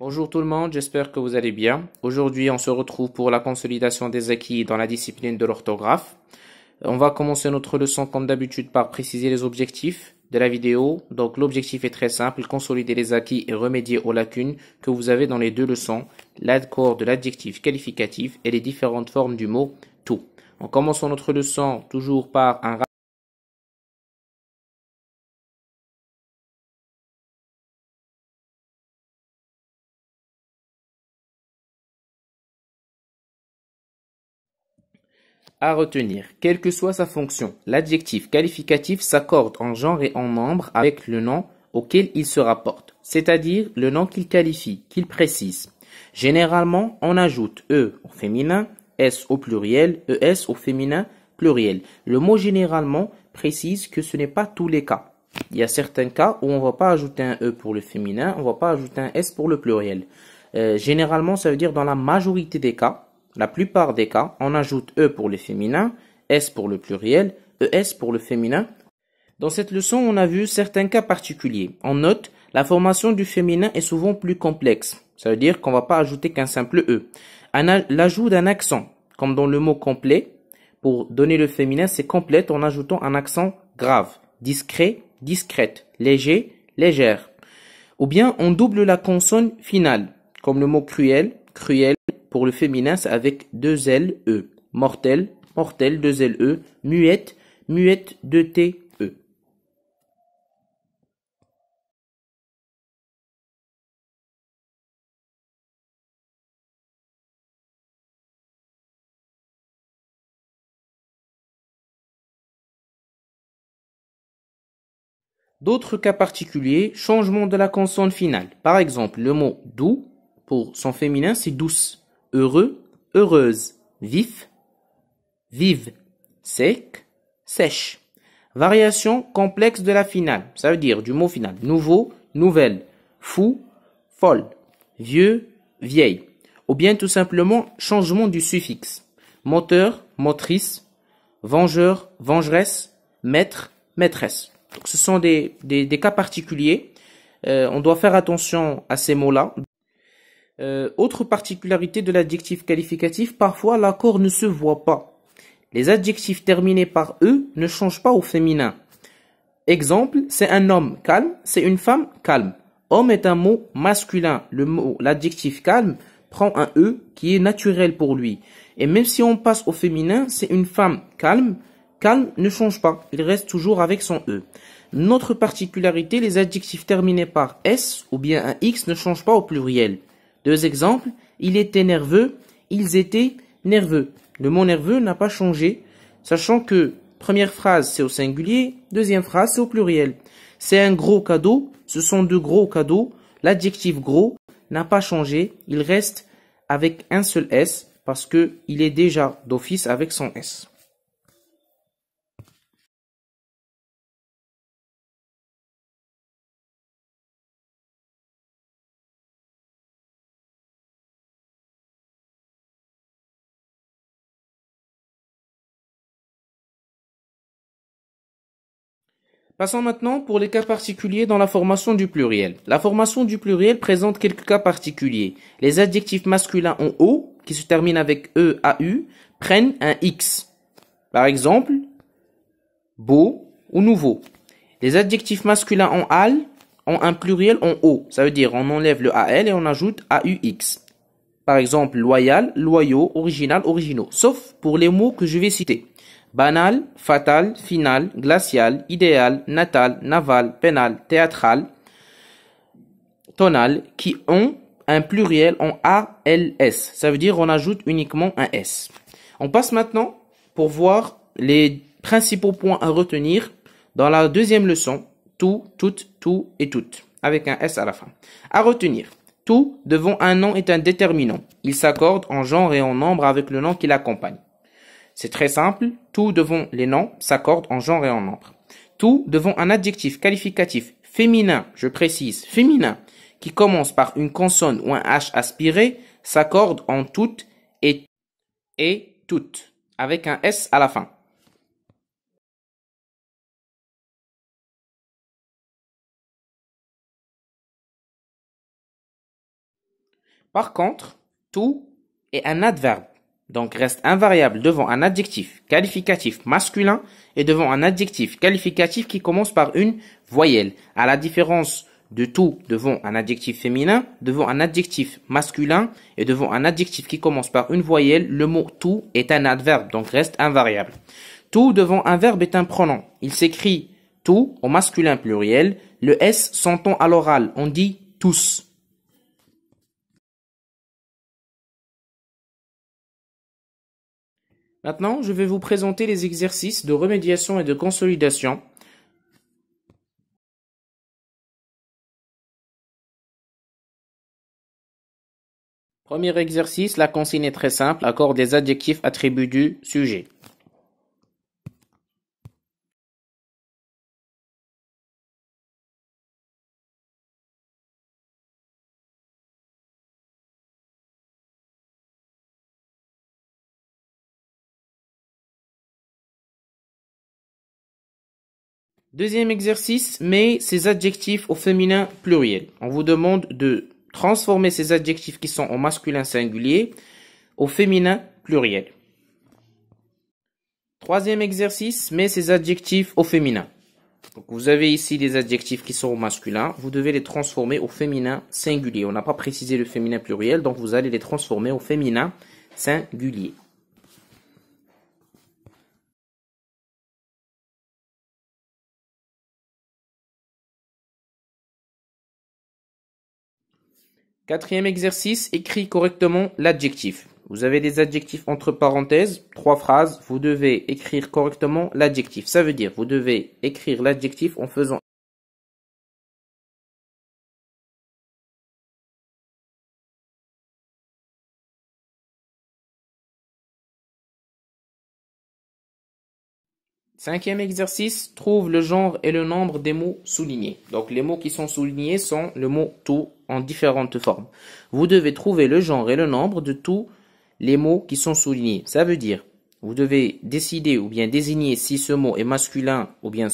Bonjour tout le monde, j'espère que vous allez bien. Aujourd'hui, on se retrouve pour la consolidation des acquis dans la discipline de l'orthographe. On va commencer notre leçon comme d'habitude par préciser les objectifs de la vidéo. Donc l'objectif est très simple, consolider les acquis et remédier aux lacunes que vous avez dans les deux leçons, l'accord de l'adjectif qualificatif et les différentes formes du mot tout. En commençant notre leçon toujours par un à retenir. Quelle que soit sa fonction, l'adjectif qualificatif s'accorde en genre et en nombre avec le nom auquel il se rapporte, c'est-à-dire le nom qu'il qualifie, qu'il précise. Généralement, on ajoute E au féminin, S au pluriel, ES au féminin, pluriel. Le mot généralement précise que ce n'est pas tous les cas. Il y a certains cas où on ne va pas ajouter un E pour le féminin, on ne va pas ajouter un S pour le pluriel. Généralement, ça veut dire dans la majorité des cas, la plupart des cas, on ajoute E pour le féminin, S pour le pluriel, ES pour le féminin. Dans cette leçon, on a vu certains cas particuliers. On note, la formation du féminin est souvent plus complexe. Ça veut dire qu'on ne va pas ajouter qu'un simple E. L'ajout d'un accent, comme dans le mot complet, pour donner le féminin, c'est complète en ajoutant un accent grave, discret, discrète, léger, légère. Ou bien on double la consonne finale, comme le mot cruel, cruel. Pour le féminin, c'est avec deux L, E. Mortel, mortel, deux L, E. Muette, muette, deux T, E. D'autres cas particuliers, changement de la consonne finale. Par exemple, le mot doux, pour son féminin, c'est douce. Heureux, heureuse. Vif, vive. Sec, sèche. Variation complexe de la finale, ça veut dire du mot final. Nouveau, nouvelle. Fou, folle. Vieux, vieille. Ou bien tout simplement changement du suffixe. Moteur, motrice. Vengeur, vengeresse. Maître, maîtresse. Donc, ce sont des cas particuliers. On doit faire attention à ces mots-là. Autre particularité de l'adjectif qualificatif, parfois l'accord ne se voit pas. Les adjectifs terminés par E ne changent pas au féminin. Exemple, c'est un homme calme, c'est une femme calme. Homme est un mot masculin. L'adjectif calme prend un E qui est naturel pour lui. Et même si on passe au féminin, c'est une femme calme. Calme ne change pas, il reste toujours avec son E. Notre particularité, les adjectifs terminés par S ou bien un X ne changent pas au pluriel. Deux exemples, il était nerveux, ils étaient nerveux. Le mot nerveux n'a pas changé, sachant que première phrase c'est au singulier, deuxième phrase c'est au pluriel. C'est un gros cadeau, ce sont de gros cadeaux. L'adjectif gros n'a pas changé, il reste avec un seul S parce que il est déjà d'office avec son S. Passons maintenant pour les cas particuliers dans la formation du pluriel. La formation du pluriel présente quelques cas particuliers. Les adjectifs masculins en O, qui se terminent avec E, AU, prennent un X. Par exemple, beau ou nouveau. Les adjectifs masculins en AL ont un pluriel en O. Ça veut dire on enlève le AL et on ajoute AUX. Par exemple, loyal, loyaux, original, originaux. Sauf pour les mots que je vais citer. Banal, fatal, final, glacial, idéal, natal, naval, pénal, théâtral, tonal, qui ont un pluriel en ALS. Ça veut dire on ajoute uniquement un S. On passe maintenant pour voir les principaux points à retenir dans la deuxième leçon. Tout, toutes, tout et toutes. Avec un S à la fin. À retenir. Tout devant un nom est un déterminant. Il s'accorde en genre et en nombre avec le nom qui l'accompagne. C'est très simple. Tout devant les noms s'accorde en genre et en nombre. Tout devant un adjectif qualificatif féminin, je précise, féminin, qui commence par une consonne ou un H aspiré, s'accorde en toutes et toutes, avec un S à la fin. Par contre, tout est un adverbe, donc reste invariable devant un adjectif qualificatif masculin et devant un adjectif qualificatif qui commence par une voyelle, à la différence de tout devant un adjectif féminin, devant un adjectif masculin et devant un adjectif qui commence par une voyelle, le mot tout est un adverbe, donc reste invariable. Tout devant un verbe est un pronom. Il s'écrit tout au masculin pluriel. Le S s'entend à l'oral. On dit tous. Maintenant, je vais vous présenter les exercices de remédiation et de consolidation. Premier exercice, la consigne est très simple. Accorde des adjectifs attributs du sujet. Deuxième exercice, mets ces adjectifs au féminin pluriel. On vous demande de transformer ces adjectifs qui sont au masculin singulier au féminin pluriel. Troisième exercice, mets ces adjectifs au féminin. Donc vous avez ici des adjectifs qui sont au masculin, vous devez les transformer au féminin singulier. On n'a pas précisé le féminin pluriel, donc vous allez les transformer au féminin singulier. Quatrième exercice, écris correctement l'adjectif. Vous avez des adjectifs entre parenthèses, 3 phrases, vous devez écrire correctement l'adjectif. Ça veut dire, vous devez écrire l'adjectif en faisant Cinquième exercice, trouve le genre et le nombre des mots soulignés. Donc les mots qui sont soulignés sont le mot tout en différentes formes. Vous devez trouver le genre et le nombre de tous les mots qui sont soulignés. Ça veut dire, vous devez décider ou bien désigner si ce mot est masculin ou bien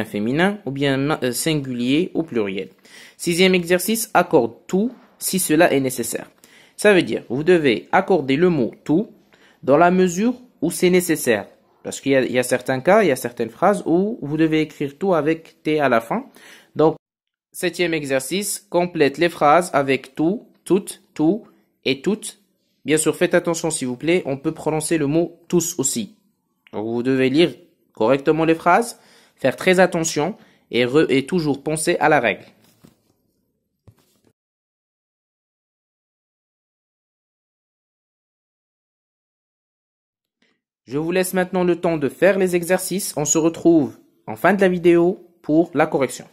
féminin ou bien singulier ou pluriel. Sixième exercice, accorde tout si cela est nécessaire. Ça veut dire, vous devez accorder le mot tout dans la mesure où c'est nécessaire. Parce qu'il y a certains cas, il y a certaines phrases où vous devez écrire tout avec T à la fin. Donc, septième exercice, complète les phrases avec tout, toutes, tout et toutes. Bien sûr, faites attention s'il vous plaît, on peut prononcer le mot tous aussi. Donc, vous devez lire correctement les phrases, faire très attention et toujours penser à la règle. Je vous laisse maintenant le temps de faire les exercices. On se retrouve en fin de la vidéo pour la correction.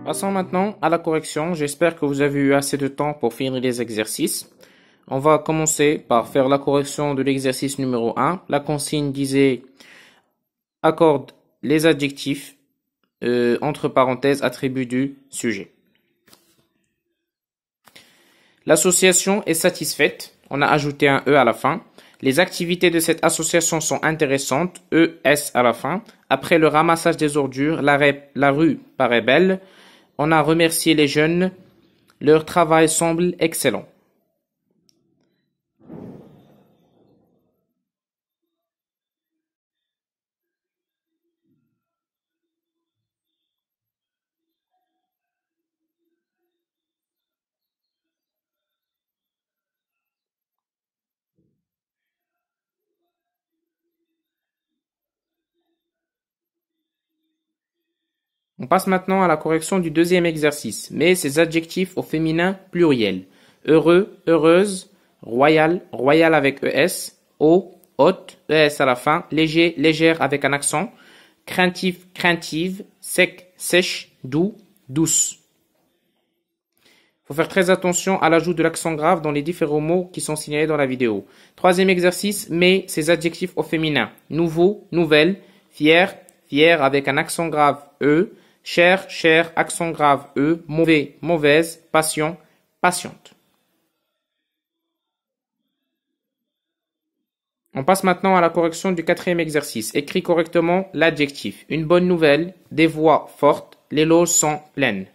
Passons maintenant à la correction. J'espère que vous avez eu assez de temps pour finir les exercices. On va commencer par faire la correction de l'exercice numéro 1. La consigne disait accorde les adjectifs entre parenthèses attributs du sujet. L'association est satisfaite. On a ajouté un E à la fin. Les activités de cette association sont intéressantes. ES à la fin. Après le ramassage des ordures, la rue paraît belle. On a remercié les jeunes. Leur travail semble excellent. On passe maintenant à la correction du deuxième exercice. Mais ces adjectifs au féminin pluriel. Heureux, heureuse, royal, royal avec ES, haut, haute, ES à la fin, léger, légère avec un accent, craintif, craintive, sec, sèche, doux, douce. Il faut faire très attention à l'ajout de l'accent grave dans les différents mots qui sont signalés dans la vidéo. Troisième exercice, mais ces adjectifs au féminin. Nouveau, nouvelle, fier, fier avec un accent grave E, cher, cher, accent grave E, mauvais, mauvaise, passion, patiente. On passe maintenant à la correction du quatrième exercice. Écris correctement l'adjectif. Une bonne nouvelle, des voix fortes, les loges sont pleines.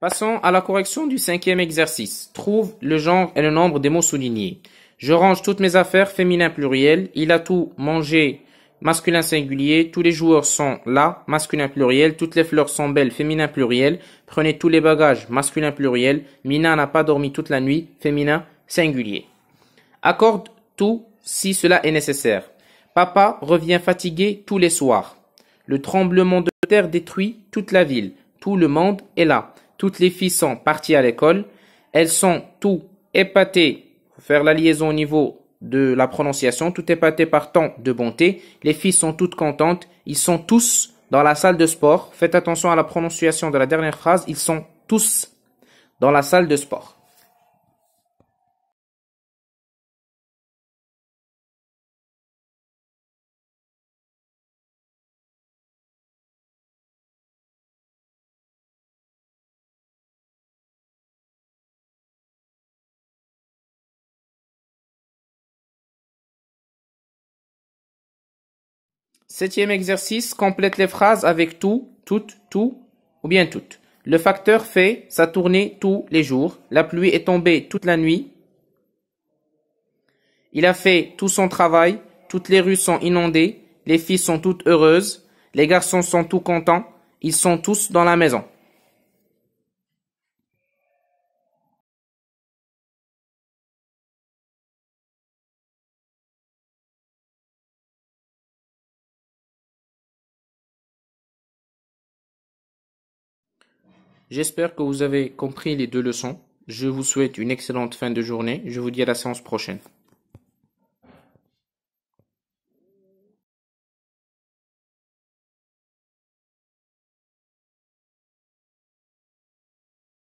Passons à la correction du cinquième exercice. Trouve le genre et le nombre des mots soulignés. Je range toutes mes affaires, féminin pluriel. Il a tout mangé, masculin singulier. Tous les joueurs sont là, masculin pluriel. Toutes les fleurs sont belles, féminin pluriel. Prenez tous les bagages, masculin pluriel. Mina n'a pas dormi toute la nuit, féminin singulier. Accorde tout si cela est nécessaire. Papa revient fatigué tous les soirs. Le tremblement de terre détruit toute la ville. Tout le monde est là. Toutes les filles sont parties à l'école. Elles sont tout épatées. Faut faire la liaison au niveau de la prononciation. Tout épatées par tant de bonté. Les filles sont toutes contentes. Ils sont tous dans la salle de sport. Faites attention à la prononciation de la dernière phrase. Ils sont tous dans la salle de sport. Septième exercice, complète les phrases avec tout, toutes, tout ou bien toutes. Le facteur fait sa tournée tous les jours. La pluie est tombée toute la nuit. Il a fait tout son travail. Toutes les rues sont inondées. Les filles sont toutes heureuses. Les garçons sont tout contents. Ils sont tous dans la maison. J'espère que vous avez compris les deux leçons. Je vous souhaite une excellente fin de journée. Je vous dis à la séance prochaine.